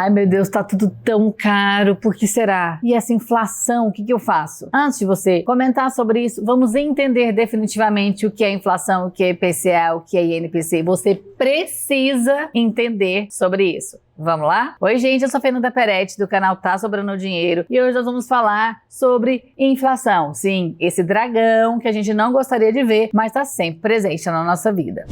Ai meu Deus, tá tudo tão caro, por que será? E essa inflação, o que eu faço? Antes de você comentar sobre isso, vamos entender definitivamente o que é inflação, o que é IPCA, o que é INPC. Você precisa entender sobre isso. Vamos lá? Oi gente, eu sou a Fernanda Peretti do canal Tá Sobrando Dinheiro e hoje nós vamos falar sobre inflação. Sim, esse dragão que a gente não gostaria de ver, mas está sempre presente na nossa vida.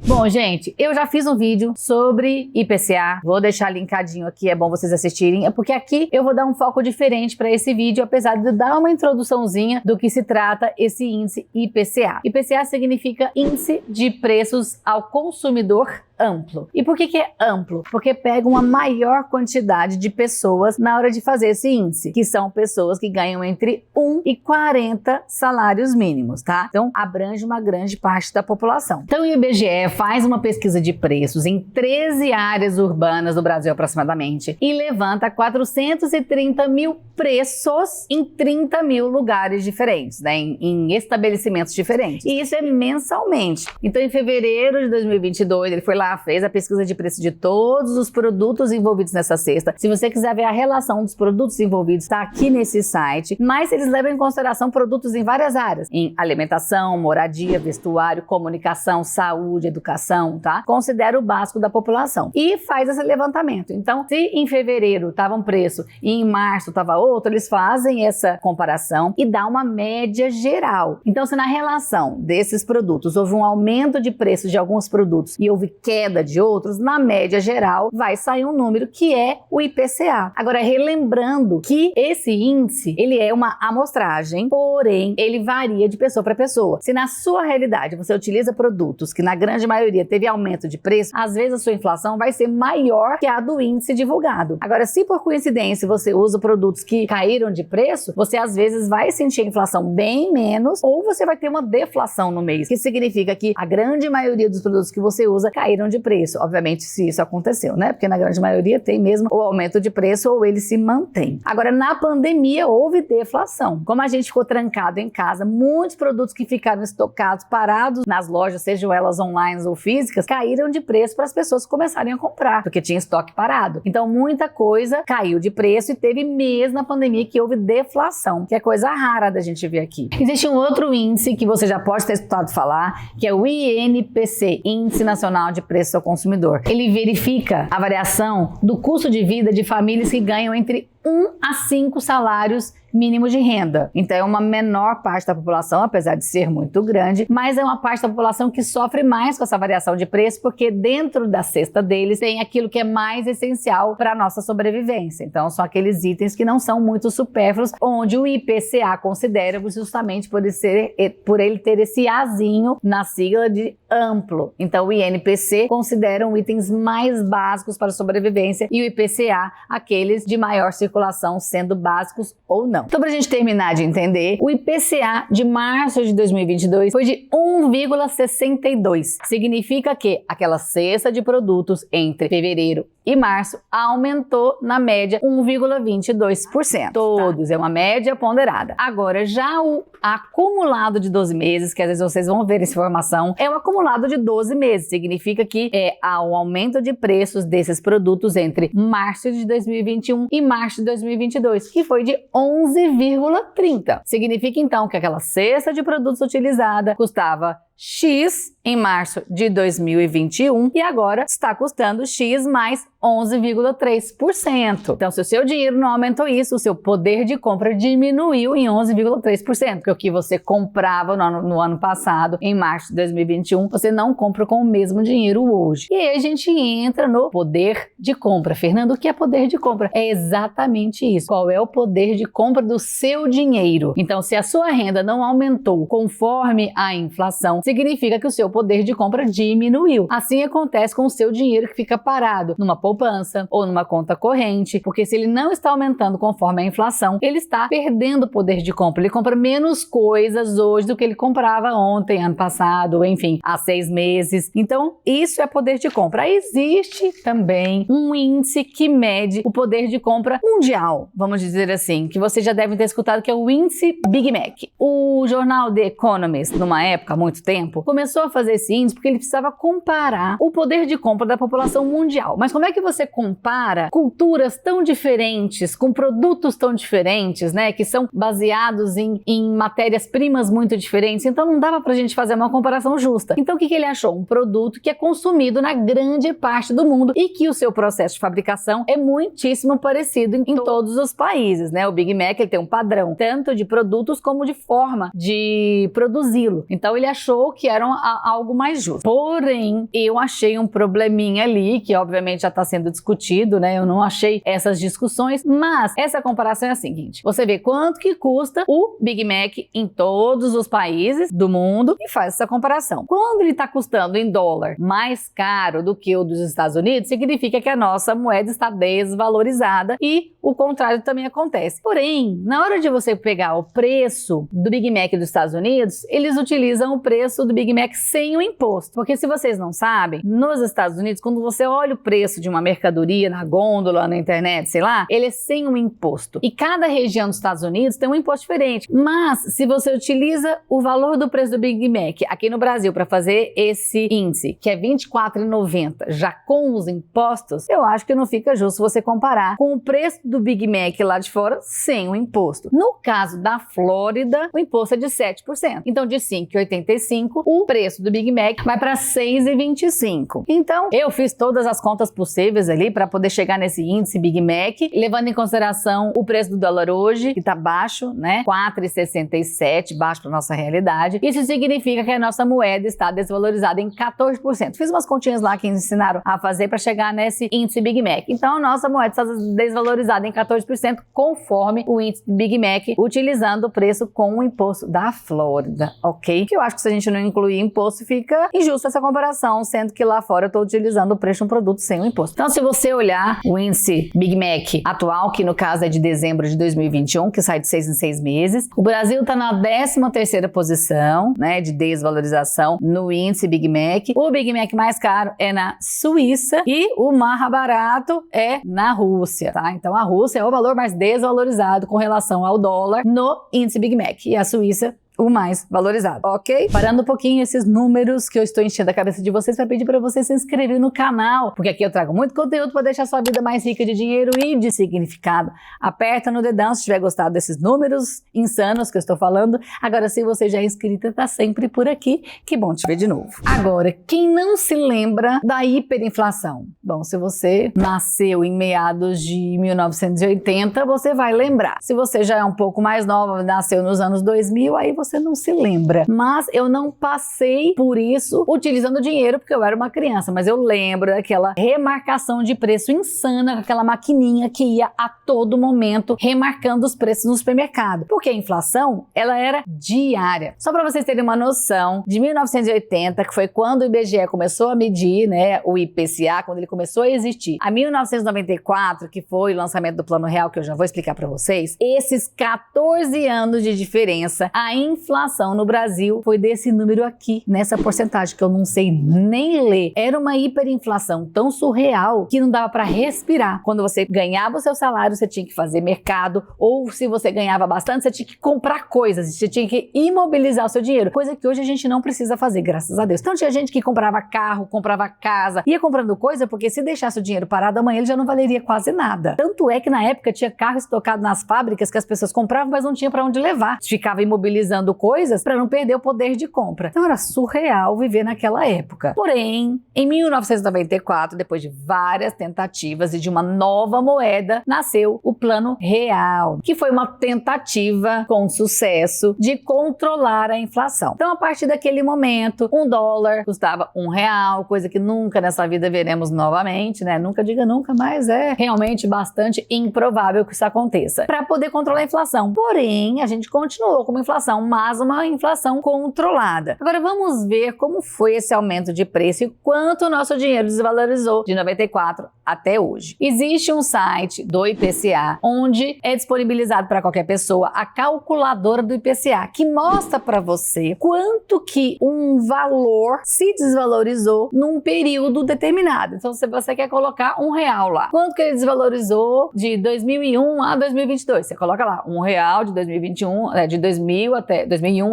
Bom, gente, eu já fiz um vídeo sobre IPCA, vou deixar linkadinho aqui, é bom vocês assistirem, é porque aqui eu vou dar um foco diferente para esse vídeo, apesar de dar uma introduçãozinha do que se trata esse índice IPCA. IPCA significa Índice de Preços ao Consumidor Amplo. E por que é amplo? Porque pega uma maior quantidade de pessoas na hora de fazer esse índice, que são pessoas que ganham entre 1 e 40 salários mínimos, tá? Então, abrange uma grande parte da população. Então, o IBGE faz uma pesquisa de preços em 13 áreas urbanas do Brasil aproximadamente e levanta 430 mil preços em 30 mil lugares diferentes, né? Em estabelecimentos diferentes. E isso é mensalmente. Então, em fevereiro de 2022, ele foi lá, fez a pesquisa de preço de todos os produtos envolvidos nessa cesta. Se você quiser ver a relação dos produtos envolvidos, está aqui nesse site, mas eles levam em consideração produtos em várias áreas, em alimentação, moradia, vestuário, comunicação, saúde, educação, tá? Considera o básico da população e faz esse levantamento. Então, se em fevereiro estava um preço e em março estava outro, eles fazem essa comparação e dá uma média geral. Então, se na relação desses produtos houve um aumento de preço de alguns produtos e houve queda de outros, na média geral vai sair um número que é o IPCA. Agora, relembrando que esse índice, ele é uma amostragem, porém, ele varia de pessoa para pessoa. Se na sua realidade você utiliza produtos que na grande maioria teve aumento de preço, às vezes a sua inflação vai ser maior que a do índice divulgado. Agora, se por coincidência você usa produtos que caíram de preço, você às vezes vai sentir a inflação bem menos ou você vai ter uma deflação no mês, que significa que a grande maioria dos produtos que você usa caíram de preço, obviamente se isso aconteceu, né? Porque na grande maioria tem mesmo o aumento de preço ou ele se mantém. Agora, na pandemia houve deflação. Como a gente ficou trancado em casa, muitos produtos que ficaram estocados, parados nas lojas, sejam elas online ou físicas, caíram de preço para as pessoas começarem a comprar, porque tinha estoque parado. Então, muita coisa caiu de preço e teve mesmo na pandemia que houve deflação, que é coisa rara da gente ver aqui. Existe um outro índice que você já pode ter escutado falar, que é o INPC, Índice Nacional de Preços ao Consumidor. Ele verifica a variação do custo de vida de famílias que ganham entre 1 a 5 salários mínimos de renda. Então é uma menor parte da população, apesar de ser muito grande, mas é uma parte da população que sofre mais com essa variação de preço, porque dentro da cesta deles tem aquilo que é mais essencial para a nossa sobrevivência. Então são aqueles itens que não são muito supérfluos, onde o IPCA considera justamente por ele ter esse Azinho na sigla de amplo. Então o INPC consideram itens mais básicos para a sobrevivência e o IPCA aqueles de maior circulação, sendo básicos ou não. Então, para a gente terminar de entender, o IPCA de março de 2022 foi de 1,62. Significa que aquela cesta de produtos entre fevereiro e março aumentou na média 1,22%. Todos, é uma média ponderada. Agora, já o acumulado de 12 meses, que às vezes vocês vão ver essa informação, é um acumulado de 12 meses. Significa que há um aumento de preços desses produtos entre março de 2021 e março de 2022, que foi de 11,30. Significa então que aquela cesta de produtos utilizada custava X em março de 2021 e agora está custando X mais 11,3%. Então, se o seu dinheiro não aumentou isso, o seu poder de compra diminuiu em 11,3%, porque o que você comprava no ano passado, em março de 2021, você não compra com o mesmo dinheiro hoje. E aí a gente entra no poder de compra. Fernando, o que é poder de compra? É exatamente isso. Qual é o poder de compra do seu dinheiro? Então, se a sua renda não aumentou conforme a inflação, significa que o seu poder de compra diminuiu. Assim acontece com o seu dinheiro que fica parado numa poupança ou numa conta corrente, porque se ele não está aumentando conforme a inflação, ele está perdendo o poder de compra. Ele compra menos coisas hoje do que ele comprava ontem, ano passado, enfim, há 6 meses. Então, isso é poder de compra. Aí existe também um índice que mede o poder de compra mundial, vamos dizer assim, que vocês já devem ter escutado, que é o índice Big Mac. O jornal The Economist, numa época, há muito tempo, começou a fazer esse índice porque ele precisava comparar o poder de compra da população mundial. Mas como é que você compara culturas tão diferentes, com produtos tão diferentes, né, que são baseados em matérias-primas muito diferentes? Então não dava pra gente fazer uma comparação justa. Então o que ele achou? Um produto que é consumido na grande parte do mundo e que o seu processo de fabricação é muitíssimo parecido em todos os países, né? O Big Mac, ele tem um padrão, tanto de produtos como de forma de produzi-lo. Então ele achou que era algo mais justo. Porém, eu achei um probleminha ali, que obviamente já está sendo discutido, né? Eu não achei essas discussões, mas essa comparação é a seguinte: você vê quanto que custa o Big Mac em todos os países do mundo e faz essa comparação. Quando ele está custando em dólar mais caro do que o dos Estados Unidos, significa que a nossa moeda está desvalorizada e o contrário também acontece. Porém, na hora de você pegar o preço do Big Mac dos Estados Unidos, eles utilizam o preço do Big Mac sem o imposto. Porque se vocês não sabem, nos Estados Unidos, quando você olha o preço de uma mercadoria na gôndola, na internet, sei lá, ele é sem um imposto. E cada região dos Estados Unidos tem um imposto diferente. Mas se você utiliza o valor do preço do Big Mac aqui no Brasil para fazer esse índice, que é R$ 24,90, já com os impostos, eu acho que não fica justo você comparar com o preço do Big Mac lá de fora sem o imposto. No caso da Flórida, o imposto é de 7%. Então, de 5,85, o preço do Big Mac vai para 6,25. Então, eu fiz todas as contas possíveis ali para poder chegar nesse índice Big Mac, levando em consideração o preço do dólar hoje, que está baixo, né? 4,67, baixo para nossa realidade. Isso significa que a nossa moeda está desvalorizada em 14%. Fiz umas continhas lá que ensinaram a fazer para chegar nesse índice Big Mac. Então, a nossa moeda está desvalorizada em 14% conforme o índice Big Mac, utilizando o preço com o imposto da Flórida, ok? Que eu acho que se a gente não incluir imposto, fica injusta essa comparação, sendo que lá fora eu estou utilizando o preço de um produto sem o imposto. Então, se você olhar o índice Big Mac atual, que no caso é de dezembro de 2021, que sai de 6 em 6 meses, o Brasil está na 13ª posição, né, de desvalorização no índice Big Mac. O Big Mac mais caro é na Suíça e o mais barato é na Rússia, tá? Então, a Rússia é o valor mais desvalorizado com relação ao dólar no índice Big Mac e a Suíça o mais valorizado, ok? Parando um pouquinho esses números que eu estou enchendo a cabeça de vocês para pedir para você se inscrever no canal, porque aqui eu trago muito conteúdo para deixar sua vida mais rica de dinheiro e de significado. Aperta no dedão se tiver gostado desses números insanos que eu estou falando. Agora, se você já é inscrita, tá sempre por aqui, que bom te ver de novo. Agora, quem não se lembra da hiperinflação? Bom, se você nasceu em meados de 1980, você vai lembrar. Se você já é um pouco mais nova, nasceu nos anos 2000, aí você não se lembra. Mas eu não passei por isso utilizando dinheiro porque eu era uma criança, mas eu lembro daquela remarcação de preço insana, com aquela maquininha que ia a todo momento remarcando os preços no supermercado. Porque a inflação, ela era diária. Só para vocês terem uma noção, de 1980, que foi quando o IBGE começou a medir, né, o IPCA, quando ele começou a existir, a 1994, que foi o lançamento do Plano Real, que eu já vou explicar para vocês, esses 14 anos de diferença, a inflação no Brasil foi desse número aqui, nessa porcentagem que eu não sei nem ler. Era uma hiperinflação tão surreal que não dava para respirar. Quando você ganhava o seu salário, você tinha que fazer mercado, ou se você ganhava bastante, você tinha que comprar coisas, você tinha que imobilizar o seu dinheiro, coisa que hoje a gente não precisa fazer, graças a Deus. Então tinha gente que comprava carro, comprava casa, ia comprando coisa, porque se deixasse o dinheiro parado, amanhã ele já não valeria quase nada. Tanto é que na época tinha carro estocado nas fábricas que as pessoas compravam, mas não tinha para onde levar. Ficava imobilizando coisas para não perder o poder de compra. Então era surreal viver naquela época. Porém, em 1994, depois de várias tentativas e de uma nova moeda, nasceu o Plano Real, que foi uma tentativa com sucesso de controlar a inflação. Então, a partir daquele momento, $1 custava R$1, coisa que nunca nessa vida veremos novamente, né? Nunca diga nunca, mas é realmente bastante improvável que isso aconteça, para poder controlar a inflação. Porém, a gente continuou com uma inflação mas uma inflação controlada. Agora vamos ver como foi esse aumento de preço e quanto o nosso dinheiro desvalorizou de 94 até hoje. Existe um site do IPCA onde é disponibilizado para qualquer pessoa a calculadora do IPCA, que mostra para você quanto que um valor se desvalorizou num período determinado. Então, se você quer colocar R$1 lá, quanto que ele desvalorizou de 2001 a 2022? Você coloca lá R$1 de 2021, de 2001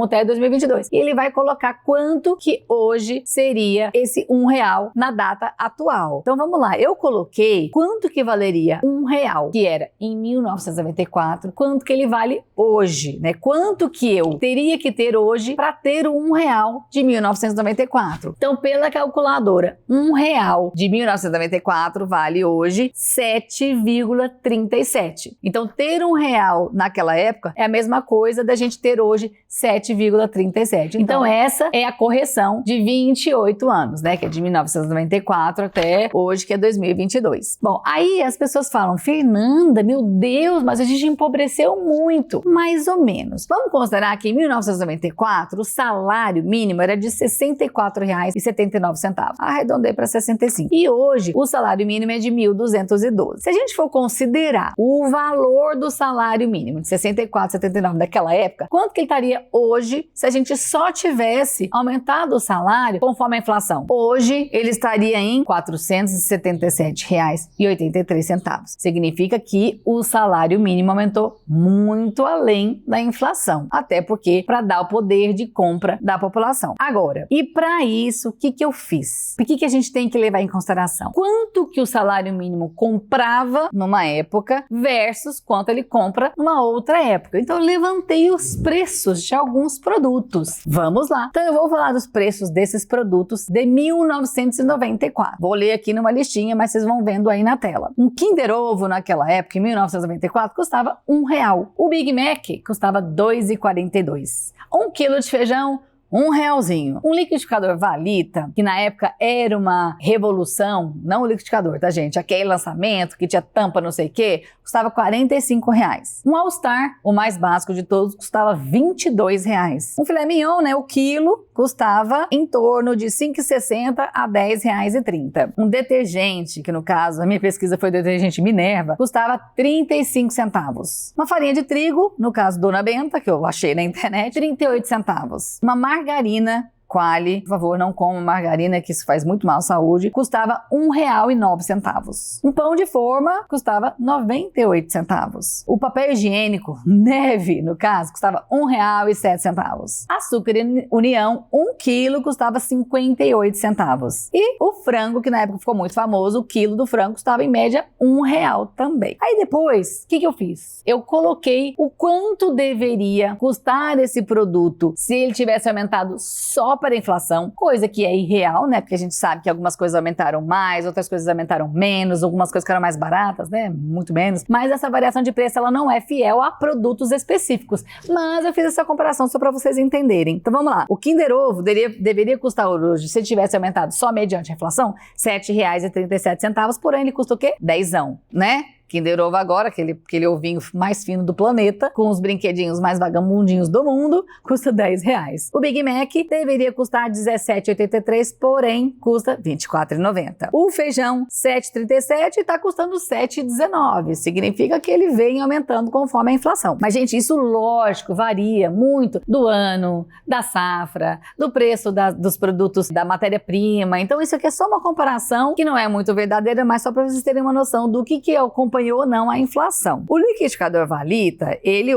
até 2022. E ele vai colocar quanto que hoje seria esse R$1 na data atual. Então, vamos lá. Eu coloquei quanto que valeria R$1, que era em 1994, quanto que ele vale hoje, né? Quanto que eu teria que ter hoje para ter o R$1 de 1994. Então, pela calculadora, R$1 de 1994 vale hoje 7,37. Então, ter R$1 naquela época é a mesma coisa da gente ter hoje 7,37. Então, essa é a correção de 28 anos, né? Que é de 1994 até hoje, que é 2022. Bom, aí as pessoas falam, Fernanda, meu Deus, mas a gente empobreceu muito. Mais ou menos. Vamos considerar que em 1994 o salário mínimo era de R$ 64,79. Arredondei para 65. E hoje o salário mínimo é de 1.212. Se a gente for considerar o valor do salário mínimo de 64,79 daquela época, quanto que ele estaria hoje se a gente só tivesse aumentado o salário conforme a inflação? Hoje ele estaria em R$ 477,83. Significa que o salário mínimo aumentou muito além da inflação, até porque para dar o poder de compra da população. Agora, e para isso, o que eu fiz? O que a gente tem que levar em consideração? Quanto que o salário mínimo comprava numa época versus quanto ele compra numa outra época. Então, eu levantei os preços de alguns produtos. Vamos lá. Então, eu vou falar dos preços desses produtos de 1994. Vou ler aqui numa listinha, mas vocês vão vendo aí na tela. Um Kinder Ovo naquela época, em 1994, custava R$1. O Big Mac custava R$ 2,42. 1 quilo de feijão, R$1. Um liquidificador Valita, que na época era uma revolução, não o liquidificador, tá, gente? Aquele lançamento que tinha tampa não sei o que, custava R$45. Um All Star, o mais básico de todos, custava R$22. Um filé mignon, né, o quilo, custava em torno de R$ 5,60 a R$10,30. Um detergente, que no caso, a minha pesquisa foi o detergente Minerva, custava 35 centavos. Uma farinha de trigo, no caso Dona Benta, que eu achei na internet, 38 centavos. Uma margarina Qualy, por favor, não coma margarina, que isso faz muito mal à saúde, custava R$1,09. Um pão de forma custava 98 centavos. O papel higiênico Neve, no caso, custava R$1,07. Açúcar União, 1 quilo, custava 58 centavos. E o frango, que na época ficou muito famoso, o quilo do frango custava em média R$1 também. Aí depois, o que eu fiz? Eu coloquei o quanto deveria custar esse produto se ele tivesse aumentado só para a inflação, coisa que é irreal, né? Porque a gente sabe que algumas coisas aumentaram mais, outras coisas aumentaram menos, algumas coisas ficaram mais baratas, né? Muito menos. Mas essa variação de preço, ela não é fiel a produtos específicos. Mas eu fiz essa comparação só para vocês entenderem. Então vamos lá. O Kinder Ovo deveria custar hoje, se ele tivesse aumentado só mediante a inflação, R$ 7,37, porém ele custa o quê? 10ão, né? Kinder Ovo agora, aquele ovinho mais fino do planeta, com os brinquedinhos mais vagabundinhos do mundo, custa R$10. O Big Mac deveria custar R$17,83, porém custa R$24,90. O feijão, R$7,37 e está custando R$7,19. Significa que ele vem aumentando conforme a inflação. Mas, gente, isso, lógico, varia muito do ano, da safra, do preço dos produtos, da matéria-prima. Então, isso aqui é só uma comparação que não é muito verdadeira, mas só para vocês terem uma noção do que acompanhou ou não a inflação. O liquidificador Valita, ele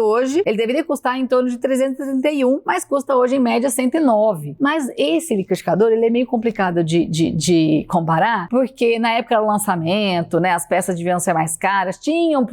deveria custar em torno de 331, mas custa hoje em média 109. Mas esse liquidificador, ele é meio complicado de comparar, porque na época do lançamento, né, as peças deviam ser mais caras, tinham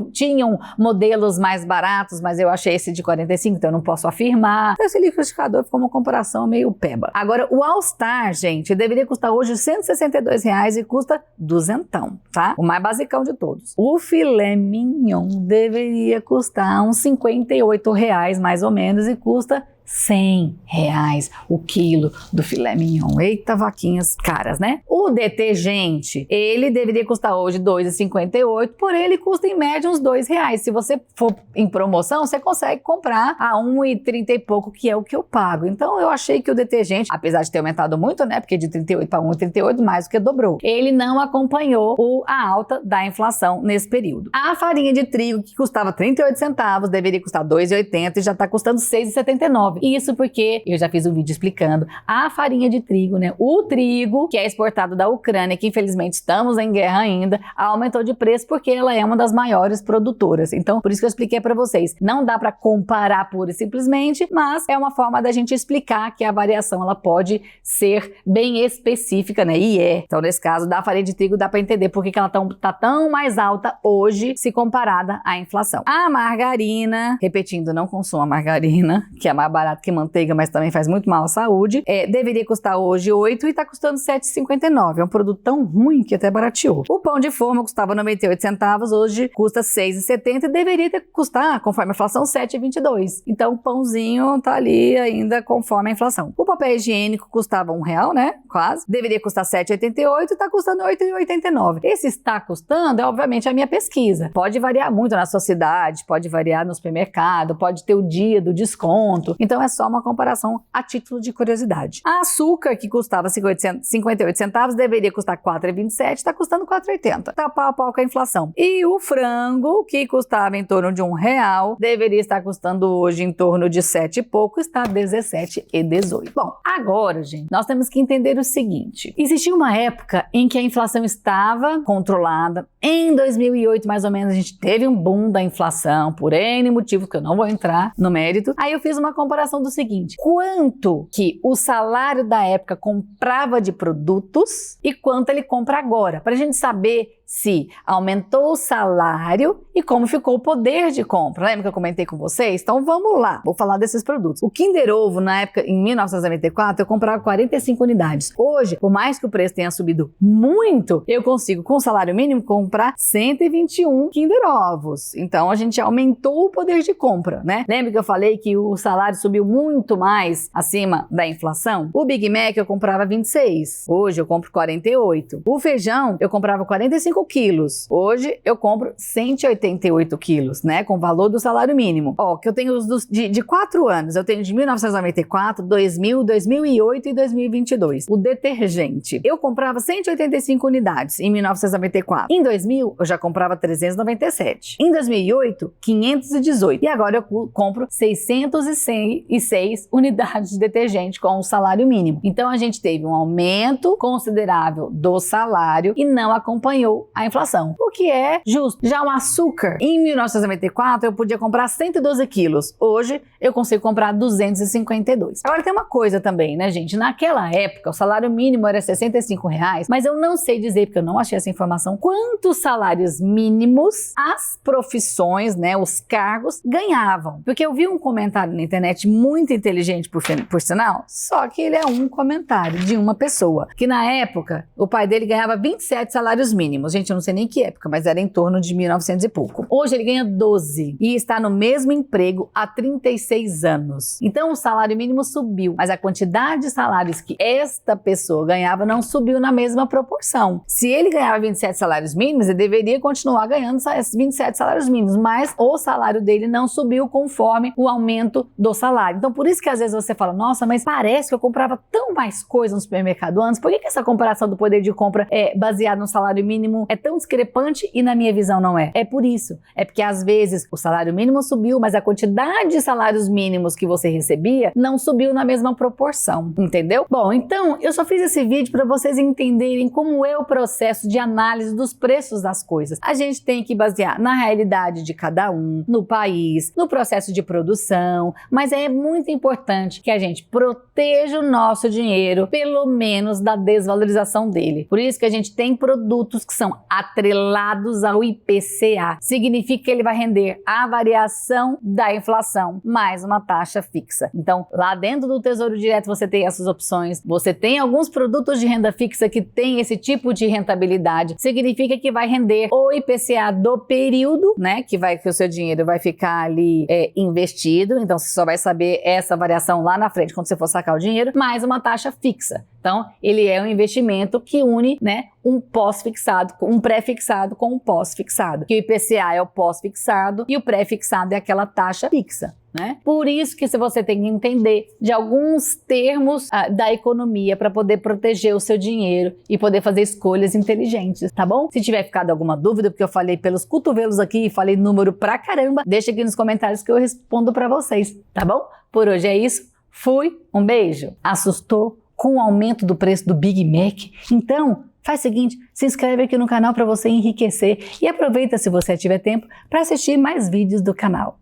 modelos mais baratos, mas eu achei esse de 45, então eu não posso afirmar. Então esse liquidificador ficou uma comparação meio peba. Agora, o All Star, gente, deveria custar hoje R$162 e custa duzentão, tá? O mais basicão de todos. O filé mignon deveria custar uns R$58 mais ou menos e custa R$100 o quilo do filé mignon. Eita, vaquinhas caras, né? O detergente, ele deveria custar hoje R$2,58, porém ele custa em média uns R$2. Se você for em promoção, você consegue comprar a R$1,30 e pouco, que é o que eu pago. Então eu achei que o detergente, apesar de ter aumentado muito, né, porque de 38 para R$1,38 mais do que dobrou, ele não acompanhou a alta da inflação nesse período. A farinha de trigo, que custava 38 centavos, deveria custar R$2,80 e já está custando R$6,79. Isso porque eu já fiz um vídeo explicando a farinha de trigo, né? O trigo que é exportado da Ucrânia, que infelizmente estamos em guerra ainda, aumentou de preço porque ela é uma das maiores produtoras. Então, por isso que eu expliquei para vocês. Não dá para comparar pura e simplesmente, mas é uma forma da gente explicar que a variação ela pode ser bem específica, né? E é. Então, nesse caso da farinha de trigo, dá para entender por que ela tá tão mais alta hoje se comparada à inflação. A margarina, repetindo, não consuma margarina, que é mais barato que manteiga, mas também faz muito mal à saúde. Deveria custar hoje R$8 e está custando R$7,59. É um produto tão ruim que até barateou. O pão de forma custava 98 centavos, hoje custa R$6,70 e deveria custar, conforme a inflação, R$7,22. Então o pãozinho tá ali ainda conforme a inflação. O papel higiênico custava R$1, né? Quase. Deveria custar R$7,88 e está custando R$8,89. Esse está custando é obviamente a minha pesquisa. Pode variar muito na sua cidade, pode variar no supermercado, pode ter o dia do desconto. Então é só uma comparação a título de curiosidade. A açúcar, que custava 58 centavos, deveria custar R$4,27, está custando R$4,80. Tá pau a pau com a inflação. E o frango, que custava em torno de R$1, deveria estar custando hoje em torno de 7 e pouco, está R$17,18. Bom, agora, gente, nós temos que entender o seguinte. Existia uma época em que a inflação estava controlada. Em 2008, mais ou menos, a gente teve um boom da inflação, por N motivos que eu não vou entrar no mérito. Aí eu fiz uma comparação do seguinte: quanto que o salário da época comprava de produtos e quanto ele compra agora, para a gente saber se aumentou o salário e como ficou o poder de compra. Lembra que eu comentei com vocês? Então vamos lá, vou falar desses produtos. O Kinder Ovo, na época, em 1994, eu comprava 45 unidades. Hoje, por mais que o preço tenha subido muito, eu consigo, com o salário mínimo, comprar 121 Kinder Ovos. Então a gente aumentou o poder de compra, né? Lembra que eu falei que o salário subiu muito mais acima da inflação? O Big Mac eu comprava 26. Hoje eu compro 48. O feijão eu comprava 45 quilos. Hoje eu compro 188 quilos, né? Com o valor do salário mínimo. Ó, que eu tenho os de 4 anos. Eu tenho de 1994, 2000, 2008 e 2022. O detergente. Eu comprava 185 unidades em 1994. Em 2000, eu já comprava 397. Em 2008, 518. E agora eu compro 606 unidades de detergente com o salário mínimo. Então a gente teve um aumento considerável do salário e não acompanhou a inflação, o que é justo. Já o açúcar, em 1994 eu podia comprar 112 quilos, hoje eu consigo comprar 252. Agora tem uma coisa também, né, gente? Naquela época o salário mínimo era R$65, mas eu não sei dizer, porque eu não achei essa informação, quantos salários mínimos as profissões, né, os cargos ganhavam. Porque eu vi um comentário na internet muito inteligente, por sinal, só que ele é um comentário de uma pessoa, que na época o pai dele ganhava 27 salários mínimos. Gente, eu não sei nem que época, mas era em torno de 1900 e pouco. Hoje ele ganha 12 e está no mesmo emprego há 36 anos. Então o salário mínimo subiu, mas a quantidade de salários que esta pessoa ganhava não subiu na mesma proporção. Se ele ganhava 27 salários mínimos, ele deveria continuar ganhando esses 27 salários mínimos, mas o salário dele não subiu conforme o aumento do salário. Então por isso que às vezes você fala, nossa, mas parece que eu comprava tão mais coisa no supermercado antes, por que essa comparação do poder de compra é baseada no salário mínimo é tão discrepante e na minha visão não é? É por isso. É porque às vezes o salário mínimo subiu, mas a quantidade de salários mínimos que você recebia não subiu na mesma proporção, entendeu? Bom, então eu só fiz esse vídeo para vocês entenderem como é o processo de análise dos preços das coisas. A gente tem que basear na realidade de cada um, no país, no processo de produção, mas é muito importante que a gente proteja o nosso dinheiro, pelo menos da desvalorização dele. Por isso que a gente tem produtos que são atrelados ao IPCA. Significa que ele vai render a variação da inflação mais uma taxa fixa. Então, lá dentro do Tesouro Direto você tem essas opções. Você tem alguns produtos de renda fixa que tem esse tipo de rentabilidade. Significa que vai render o IPCA do período, né? Que o seu dinheiro vai ficar ali investido. Então, você só vai saber essa variação lá na frente quando você for sacar o dinheiro, mais uma taxa fixa. Então, ele é um investimento que une, né, um pós-fixado, um pré-fixado com um pós-fixado. Que o IPCA é o pós-fixado e o pré-fixado é aquela taxa fixa, né? Por isso que você tem que entender de alguns termos da economia para poder proteger o seu dinheiro e poder fazer escolhas inteligentes, tá bom? Se tiver ficado alguma dúvida, porque eu falei pelos cotovelos aqui e falei número pra caramba, deixa aqui nos comentários que eu respondo para vocês, tá bom? Por hoje é isso. Fui, um beijo. Assustou com o aumento do preço do Big Mac? Então, faz o seguinte, se inscreve aqui no canal para você enriquecer e aproveita, se você tiver tempo, para assistir mais vídeos do canal.